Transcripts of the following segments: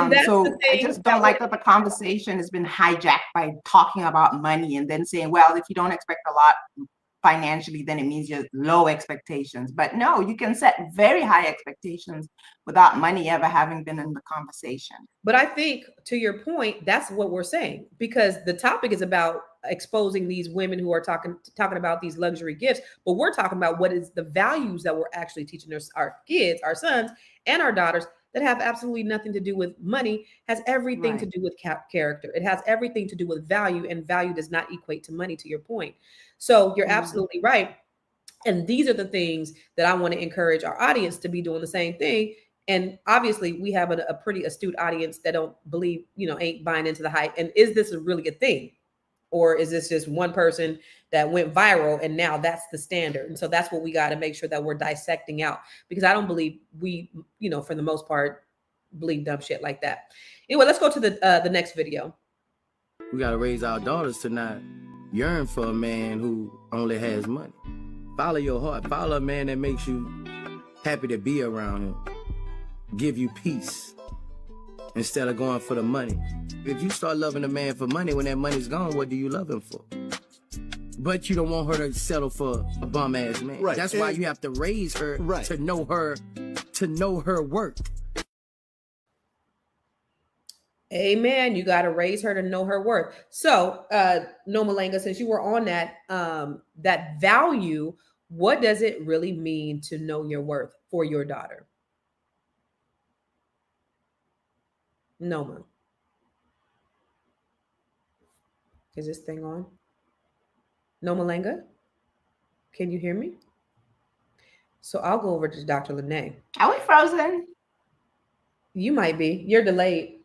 And that's the So I thing just don't like that the conversation has been hijacked by talking about money and then saying, well, if you don't expect a lot financially, then it means you're low expectations. But no, you can set very high expectations without money ever having been in the conversation. But I think, to your point, that's what we're saying, because the topic is about exposing these women who are talking about these luxury gifts, but we're talking about what is the values that we're actually teaching our kids, our sons, and our daughters, that have absolutely nothing to do with money, has everything to do with character. It has everything to do with value, and value does not equate to money, to your point. So you're absolutely right. And these are the things that I want to encourage our audience to be doing the same thing. And obviously, we have a pretty astute audience that don't believe, ain't buying into the hype. And is this a really good thing? Or is this just one person that went viral and now that's the standard? And so that's what we got to make sure that we're dissecting out, because I don't believe we, for the most part, believe dumb shit like that. Anyway, let's go to the next video. We got to raise our daughters to not yearn for a man who only has money. Follow your heart. Follow a man that makes you happy to be around him. Give you peace instead of going for the money. If you start loving a man for money, when that money's gone, what do you love him for? But you don't want her to settle for a bum ass man. Right. That's why you have to raise her to know her worth. Amen. You got to raise her to know her worth. So, No Malenga, since you were on that value, what does it really mean to know your worth for your daughter? Noma. Is this thing on? No Malenga? Can you hear me? So I'll go over to Dr. Lene. Are we frozen? You might be. You're delayed.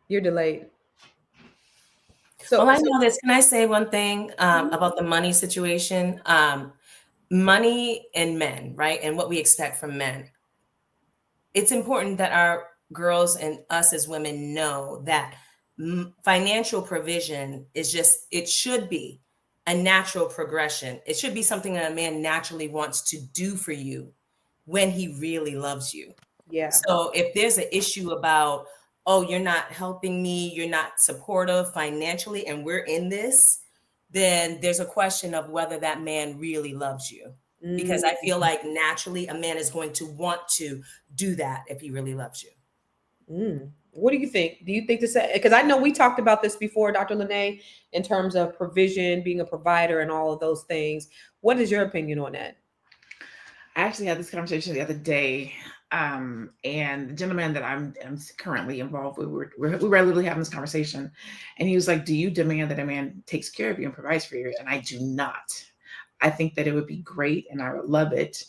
You're delayed. So, well, I know this. Can I say one thing about the money situation? Money and men, right? And what we expect from men. It's important that our girls and us as women know that financial provision is it should be a natural progression. It should be something that a man naturally wants to do for you when he really loves you. Yeah. So if there's an issue about, oh, you're not helping me, you're not supportive financially, and we're in this, then there's a question of whether that man really loves you. Because I feel like naturally a man is going to want to do that if he really loves you. What do you think? Do you think this? Because I know we talked about this before, Dr. Lene, in terms of provision, being a provider, and all of those things. What is your opinion on that? I actually had this conversation the other day, and the gentleman that I'm currently involved with, we were literally having this conversation, and he was like, "Do you demand that a man takes care of you and provides for you?" And I do not. I think that it would be great and I would love it,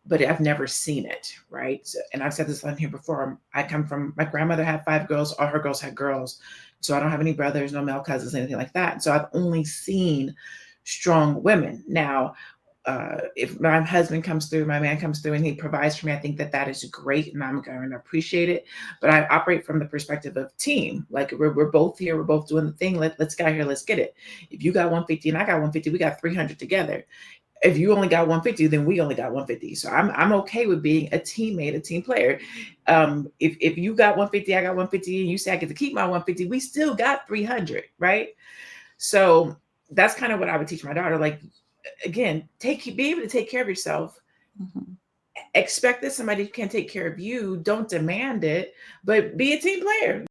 but I've never seen it, right? So, and I've said this on here before. I come from, my grandmother had 5 girls, all her girls had girls. So I don't have any brothers, no male cousins, anything like that. So I've only seen strong women. Now, if my husband comes through, my man comes through and he provides for me, I think that that is great and I'm going to appreciate it. But I operate from the perspective of team. Like we're both here, we're both doing the thing. Let's get out here, let's get it. If you got 150 and I got 150, we got 300 together. If you only got 150, then we only got 150. So I'm okay with being a teammate, a team player. If you got 150, I got 150, and you say I get to keep my 150, we still got 300, right? So that's kind of what I would teach my daughter. Like, again, be able to take care of yourself. Mm-hmm. Expect that somebody can take care of you. Don't demand it, but be a team player.